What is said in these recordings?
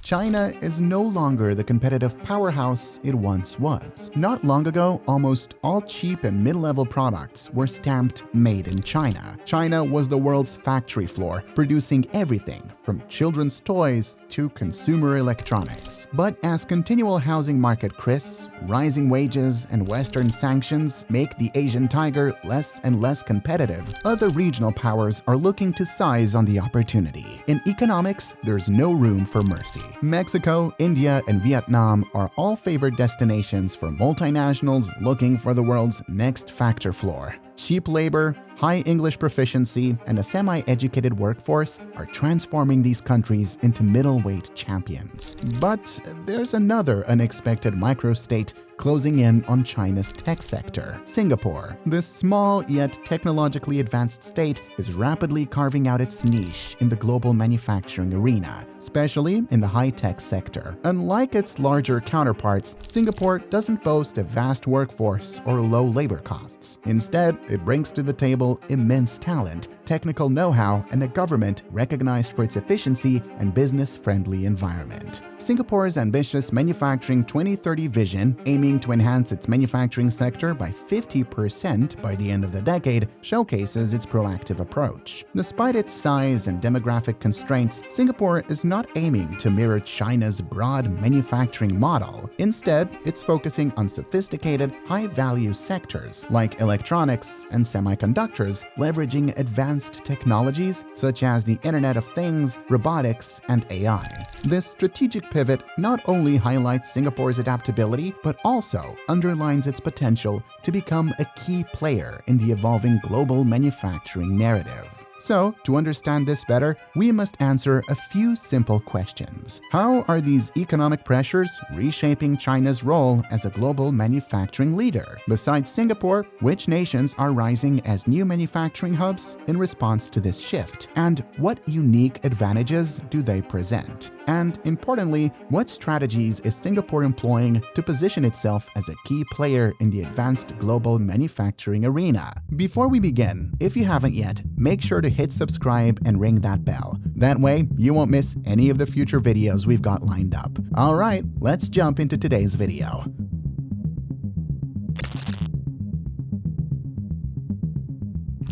China is no longer the competitive powerhouse it once was. Not long ago, almost all cheap and mid-level products were stamped "Made in China." China was the world's factory floor, producing everything from children's toys to consumer electronics. But as continual housing market crisps, rising wages, and Western sanctions make the Asian tiger less and less competitive, other regional powers are looking to seize on the opportunity. In economics, there's no room for mercy. Mexico, India, and Vietnam are all favored destinations for multinationals looking for the world's next factor floor. Cheap labor, high English proficiency, and a semi-educated workforce are transforming these countries into middleweight champions. But there's another unexpected microstate closing in on China's tech sector: Singapore. This small yet technologically advanced state is rapidly carving out its niche in the global manufacturing arena, especially in the high-tech sector. Unlike its larger counterparts, Singapore doesn't boast a vast workforce or low labor costs. Instead, it brings to the table immense talent, technical know-how, and a government recognized for its efficiency and business-friendly environment. Singapore's ambitious Manufacturing 2030 vision, aiming to enhance its manufacturing sector by 50% by the end of the decade, showcases its proactive approach. Despite its size and demographic constraints, Singapore is not aiming to mirror China's broad manufacturing model. Instead, it's focusing on sophisticated, high-value sectors like electronics and semiconductors, leveraging advanced technologies such as the Internet of Things, robotics, and AI. This strategic pivot not only highlights Singapore's adaptability, but also underlines its potential to become a key player in the evolving global manufacturing narrative. So, to understand this better, we must answer a few simple questions. How are these economic pressures reshaping China's role as a global manufacturing leader? Besides Singapore, which nations are rising as new manufacturing hubs in response to this shift? And what unique advantages do they present? And importantly, what strategies is Singapore employing to position itself as a key player in the advanced global manufacturing arena? Before we begin, if you haven't yet, make sure to hit subscribe and ring that bell. That way, you won't miss any of the future videos we've got lined up. Alright, let's jump into today's video.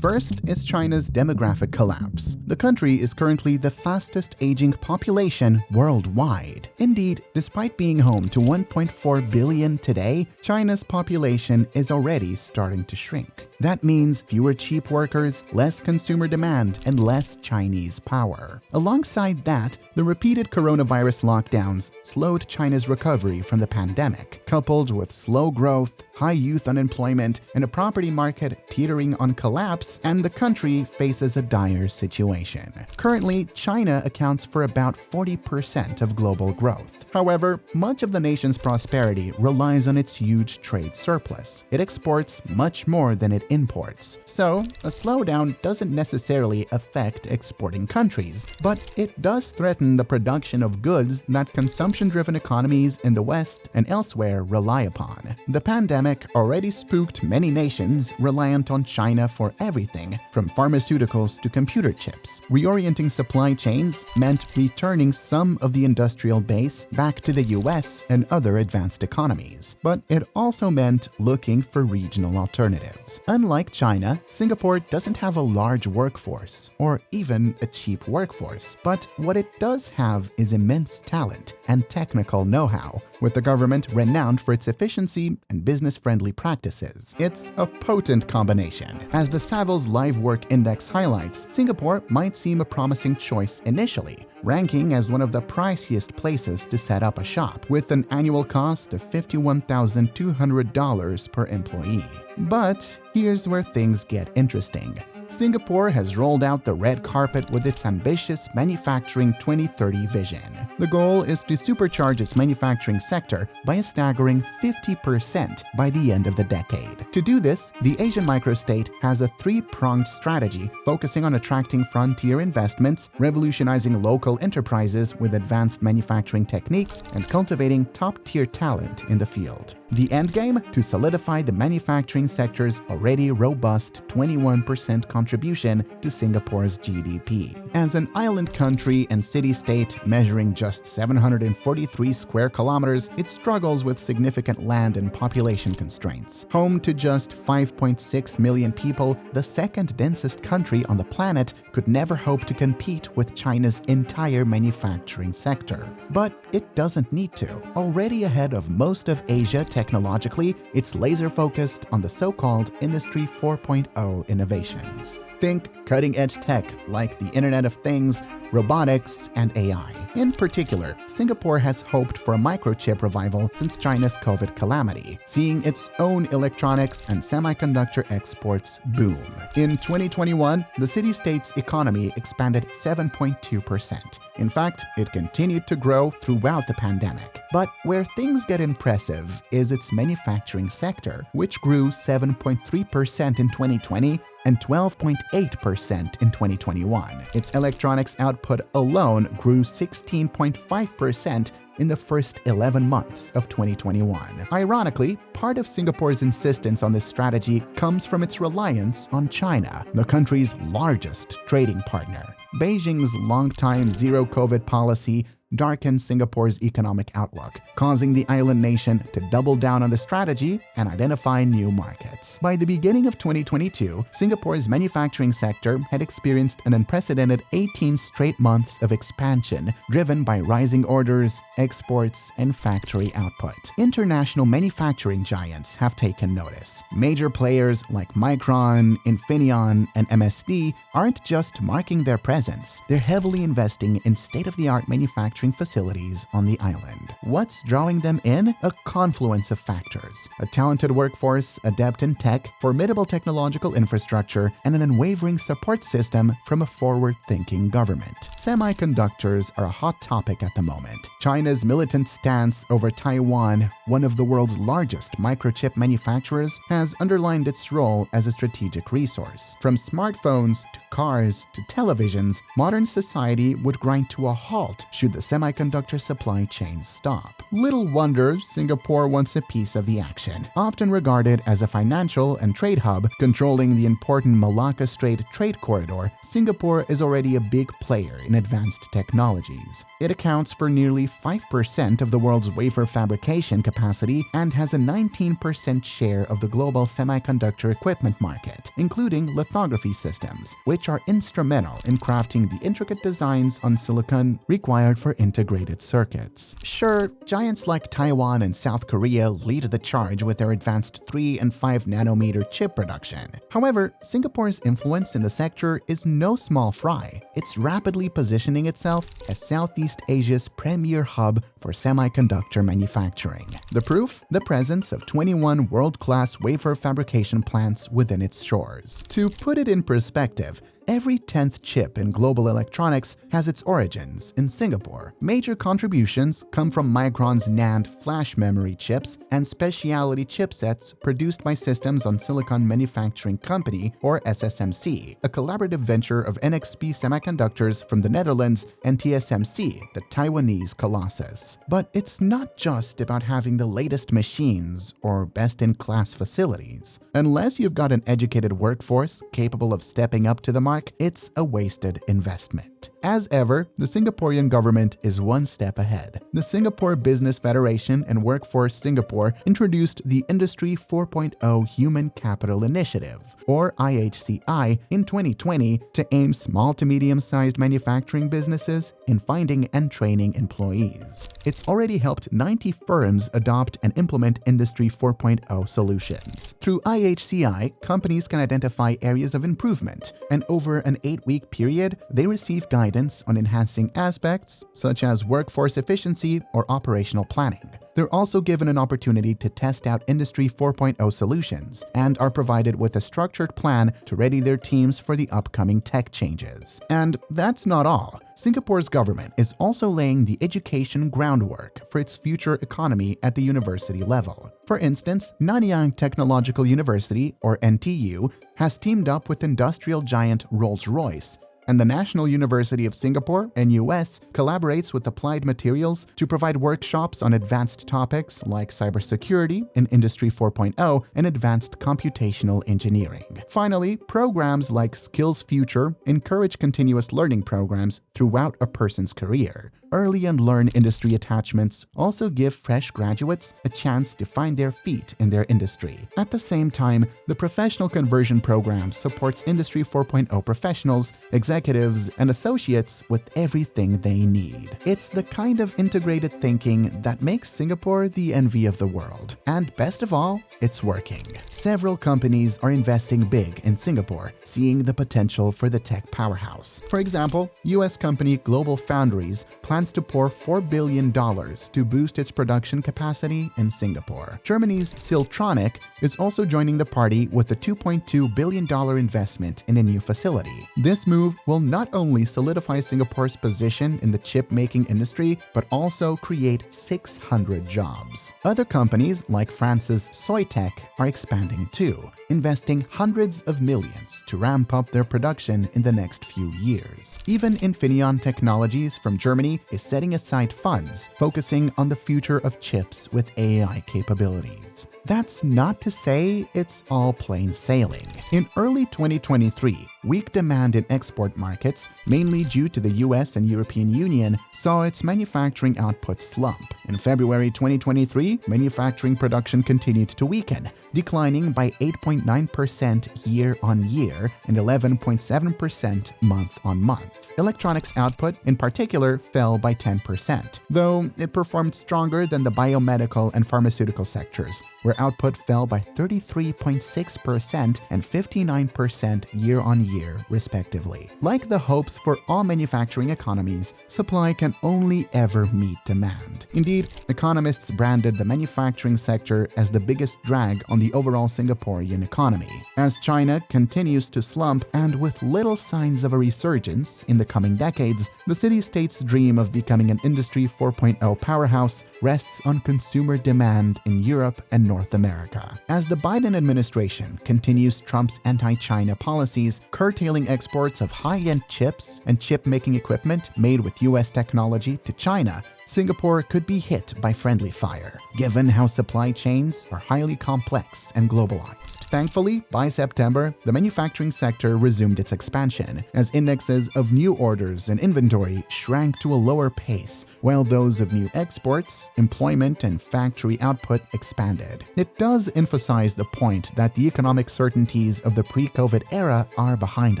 First is China's demographic collapse. The country is currently the fastest aging population worldwide. Indeed, despite being home to 1.4 billion today, China's population is already starting to shrink. That means fewer cheap workers, less consumer demand, and less Chinese power. Alongside that, the repeated coronavirus lockdowns slowed China's recovery from the pandemic, coupled with slow growth, high youth unemployment, and a property market teetering on collapse, and the country faces a dire situation. Currently, China accounts for about 40% of global growth. However, much of the nation's prosperity relies on its huge trade surplus. It exports much more than it imports. So, a slowdown doesn't necessarily affect exporting countries, but it does threaten the production of goods that consumption-driven economies in the West and elsewhere rely upon. The pandemic already spooked many nations reliant on China for everything from pharmaceuticals to computer chips. Reorienting supply chains meant returning some of the industrial base back to the US and other advanced economies. But it also meant looking for regional alternatives. Unlike China, Singapore doesn't have a large workforce or even a cheap workforce, but what it does have is immense talent and technical know-how, with the government renowned for its efficiency and business-friendly practices. It's a potent combination. As the Savills Live Work Index highlights, Singapore might seem a promising choice initially, ranking as one of the priciest places to set up a shop, with an annual cost of $51,200 per employee. But here's where things get interesting. Singapore has rolled out the red carpet with its ambitious Manufacturing 2030 vision. The goal is to supercharge its manufacturing sector by a staggering 50% by the end of the decade. To do this, the Asian microstate has a three-pronged strategy focusing on attracting frontier investments, revolutionizing local enterprises with advanced manufacturing techniques, and cultivating top-tier talent in the field. The endgame? To solidify the manufacturing sector's already robust 21% contribution to Singapore's GDP. As an island country and city-state measuring just 743 square kilometers, it struggles with significant land and population constraints. Home to just 5.6 million people, the second densest country on the planet could never hope to compete with China's entire manufacturing sector. But it doesn't need to. Already ahead of most of Asia technologically, it's laser-focused on the so-called Industry 4.0 innovations. Think cutting-edge tech like the Internet of Things, robotics, and AI. In particular, Singapore has hoped for a microchip revival since China's COVID calamity, seeing its own electronics and semiconductor exports boom. In 2021, the city-state's economy expanded 7.2%. In fact, it continued to grow throughout the pandemic. But where things get impressive is its manufacturing sector, which grew 7.3% in 2020 and 12.8% in 2021. Its electronics output alone grew 16.5% in the first 11 months of 2021. Ironically, part of Singapore's insistence on this strategy comes from its reliance on China, the country's largest trading partner. Beijing's longtime zero-COVID policy darkened Singapore's economic outlook, causing the island nation to double down on the strategy and identify new markets. By the beginning of 2022, Singapore's manufacturing sector had experienced an unprecedented 18 straight months of expansion, driven by rising orders, exports, and factory output. International manufacturing giants have taken notice. Major players like Micron, Infineon, and MSD aren't just marking their presence, they're heavily investing in state-of-the-art manufacturing facilities on the island. What's drawing them in? A confluence of factors: a talented workforce, adept in tech, formidable technological infrastructure, and an unwavering support system from a forward-thinking government. Semiconductors are a hot topic at the moment. China's militant stance over Taiwan, one of the world's largest microchip manufacturers, has underlined its role as a strategic resource. From smartphones to cars to televisions, modern society would grind to a halt should the semiconductor supply chain stop. Little wonder Singapore wants a piece of the action. Often regarded as a financial and trade hub controlling the important Malacca Strait trade corridor, Singapore is already a big player in advanced technologies. It accounts for nearly 5% of the world's wafer fabrication capacity and has a 19% share of the global semiconductor equipment market, including lithography systems, which are instrumental in crafting the intricate designs on silicon required for integrated circuits. Sure, giants like Taiwan and South Korea lead the charge with their advanced 3 and 5 nanometer chip production. However, Singapore's influence in the sector is no small fry. It's rapidly positioning itself as Southeast Asia's premier hub for semiconductor manufacturing. The proof? The presence of 21 world-class wafer fabrication plants within its shores. To put it in perspective, every 10th chip in global electronics has its origins in Singapore. Major contributions come from Micron's NAND flash memory chips and specialty chipsets produced by Systems on Silicon Manufacturing Company, or SSMC, a collaborative venture of NXP Semiconductors from the Netherlands and TSMC, the Taiwanese colossus. But it's not just about having the latest machines or best-in-class facilities. Unless you've got an educated workforce capable of stepping up to the mark, it's a wasted investment. As ever, the Singaporean government is one step ahead. The Singapore Business Federation and Workforce Singapore introduced the Industry 4.0 Human Capital Initiative, or IHCI, in 2020 to aim small to medium-sized manufacturing businesses in finding and training employees. It's already helped 90 firms adopt and implement Industry 4.0 solutions. Through IHCI, companies can identify areas of improvement, and over an 8-week period, they receive guidance on enhancing aspects such as workforce efficiency or operational planning. They're also given an opportunity to test out Industry 4.0 solutions and are provided with a structured plan to ready their teams for the upcoming tech changes. And that's not all. Singapore's government is also laying the education groundwork for its future economy at the university level. For instance, Nanyang Technological University, or NTU, has teamed up with industrial giant Rolls-Royce and the National University of Singapore, NUS, collaborates with Applied Materials to provide workshops on advanced topics like cybersecurity in Industry 4.0 and advanced computational engineering. Finally, programs like Skills Future encourage continuous learning programs throughout a person's career. Early and learn industry attachments also give fresh graduates a chance to find their feet in their industry. At the same time, the professional conversion program supports Industry 4.0 professionals, executives, and associates with everything they need. It's the kind of integrated thinking that makes Singapore the envy of the world. And best of all, it's working. Several companies are investing big in Singapore, seeing the potential for the tech powerhouse. For example, US company Global Foundries plans to pour $4 billion to boost its production capacity in Singapore. Germany's Siltronic is also joining the party with a $2.2 billion investment in a new facility. This move will not only solidify Singapore's position in the chip-making industry, but also create 600 jobs. Other companies like France's Soitec are expanding too, investing hundreds of millions to ramp up their production in the next few years. Even Infineon Technologies from Germany is setting aside funds focusing on the future of chips with AI capabilities. That's not to say it's all plain sailing. In early 2023, weak demand in export markets, mainly due to the US and European Union, saw its manufacturing output slump. In February 2023, manufacturing production continued to weaken, declining by 8.9% year-on-year and 11.7% month-on-month. Electronics output, in particular, fell by 10%, though it performed stronger than the biomedical and pharmaceutical sectors, where output fell by 33.6% and 59% year-on-year, respectively. Like the hopes for all manufacturing economies, supply can only ever meet demand. Indeed, economists branded the manufacturing sector as the biggest drag on the overall Singaporean economy. As China continues to slump and with little signs of a resurgence in the coming decades, the city-state's dream of becoming an Industry 4.0 powerhouse rests on consumer demand in Europe and North America. As the Biden administration continues Trump's anti-China policies, curtailing exports of high-end chips and chip-making equipment made with US technology to China, Singapore could be hit by friendly fire, given how supply chains are highly complex and globalized. Thankfully, by September, the manufacturing sector resumed its expansion, as indexes of new orders and inventory shrank to a lower pace, while those of new exports, employment, and factory output expanded. It does emphasize the point that the economic certainties of the pre-COVID era are behind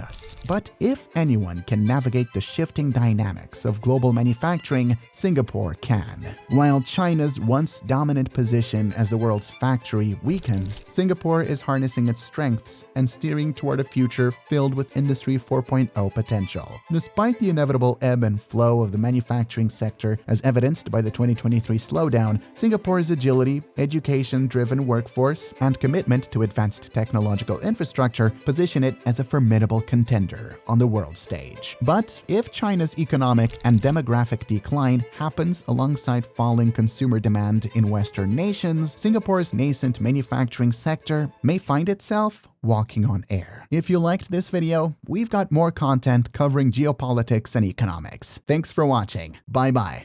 us. But if anyone can navigate the shifting dynamics of global manufacturing, Singapore can. While China's once dominant position as the world's factory weakens, Singapore is harnessing its strengths and steering toward a future filled with Industry 4.0 potential. Despite the inevitable ebb and flow of the manufacturing sector, as evidenced by the 2023 slowdown, Singapore's agility, education-driven workforce, and commitment to advanced technological infrastructure position it as a formidable contender on the world stage. But if China's economic and demographic decline happens alongside falling consumer demand in Western nations, Singapore's nascent manufacturing sector may find itself walking on air. If you liked this video, we've got more content covering geopolitics and economics. Thanks for watching. Bye-bye.